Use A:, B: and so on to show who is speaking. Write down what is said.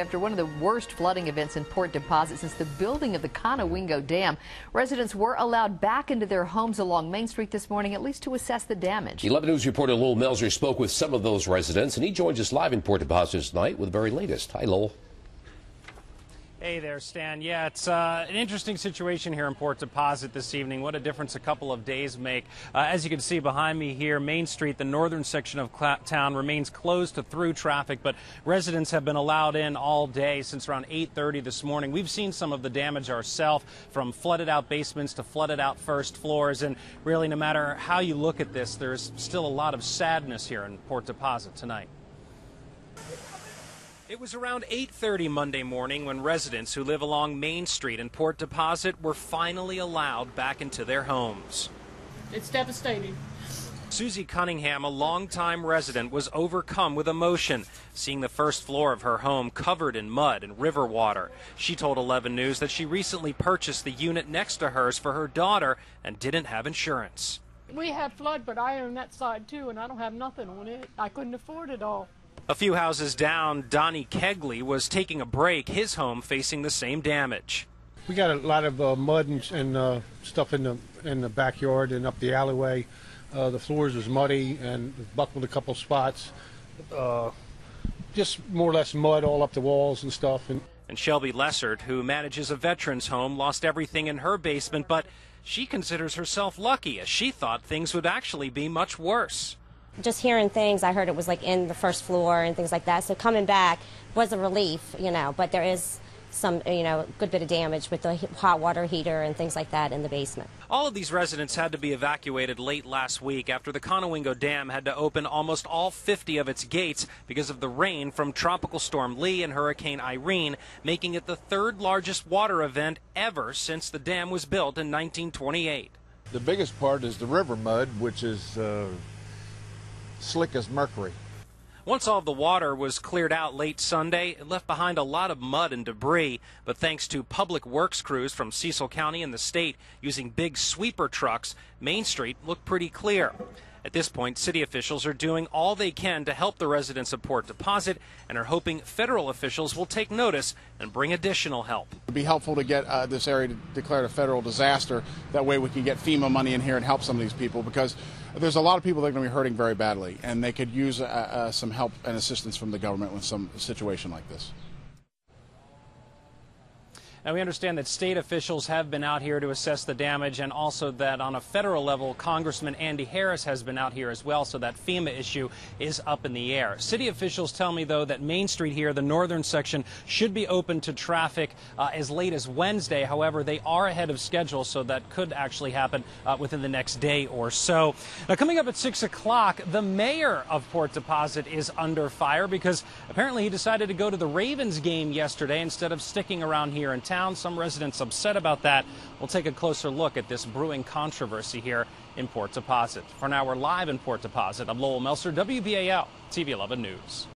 A: After one of the worst flooding events in Port Deposit since the building of the Conowingo Dam, residents were allowed back into their homes along Main Street this morning, at least to assess the damage.
B: 11 News reporter Lowell Melzer spoke with some of those residents, and he joins us live in Port Deposit tonight with the very latest. Hi, Lowell.
C: Hey there, Stan. Yeah, it's an interesting situation here in Port Deposit this evening. What a difference a couple of days make. As you can see behind me here, Main Street, the northern section of town, remains closed to through traffic, but residents have been allowed in all day since around 8:30 this morning. We've seen some of the damage ourselves, from flooded out basements to flooded out first floors, and really no matter how you look at this, there's still a lot of sadness here in Port Deposit tonight. It was around 8:30 Monday morning when residents who live along Main Street in Port Deposit were finally allowed back into their homes.
D: It's devastating.
C: Susie Cunningham, a longtime resident, was overcome with emotion, seeing the first floor of her home covered in mud and river water. She told 11 News that she recently purchased the unit next to hers for her daughter and didn't have insurance.
D: We had flood, but I own that side too, and I don't have nothing on it. I couldn't afford it all.
C: A few houses down, Donnie Kegley was taking a break, his home facing the same damage.
E: We got a lot of mud and stuff in the backyard and up the alleyway. The floors was muddy and buckled a couple spots. Just more or less mud all up the walls and stuff.
C: And Shelby Lessert, who manages a veterans home, lost everything in her basement, but she considers herself lucky, as she thought things would actually be much worse.
F: Just hearing things, I heard it was like in the first floor and things like that. So coming back was a relief, but there is some, good bit of damage with the hot water heater and things like that in the basement.
C: All of these residents had to be evacuated late last week after the Conowingo Dam had to open almost all 50 of its gates because of the rain from Tropical Storm Lee and Hurricane Irene, making it the third largest water event ever since the dam was built in 1928.
G: The biggest part is the river mud, which is slick as mercury.
C: Once all of the water was cleared out late Sunday, it left behind a lot of mud and debris, but thanks to public works crews from Cecil County and the state using big sweeper trucks, Main Street looked pretty clear. At this point, city officials are doing all they can to help the residents of Port Deposit and are hoping federal officials will take notice and bring additional help.
H: It would be helpful to get this area declared a federal disaster. That way we can get FEMA money in here and help some of these people, because there's a lot of people that are going to be hurting very badly, and they could use some help and assistance from the government with some situation like this.
C: Now, we understand that state officials have been out here to assess the damage, and also that on a federal level, Congressman Andy Harris has been out here as well, so that FEMA issue is up in the air. City officials tell me, though, that Main Street here, the northern section, should be open to traffic as late as Wednesday. However, they are ahead of schedule, so that could actually happen within the next day or so. Now, coming up at 6 o'clock, the mayor of Port Deposit is under fire because apparently he decided to go to the Ravens game yesterday instead of sticking around here in town. Some residents upset about that. We'll take a closer look at this brewing controversy here in Port Deposit. For now, we're live in Port Deposit. I'm Lowell Melzer, WBAL TV 11 News.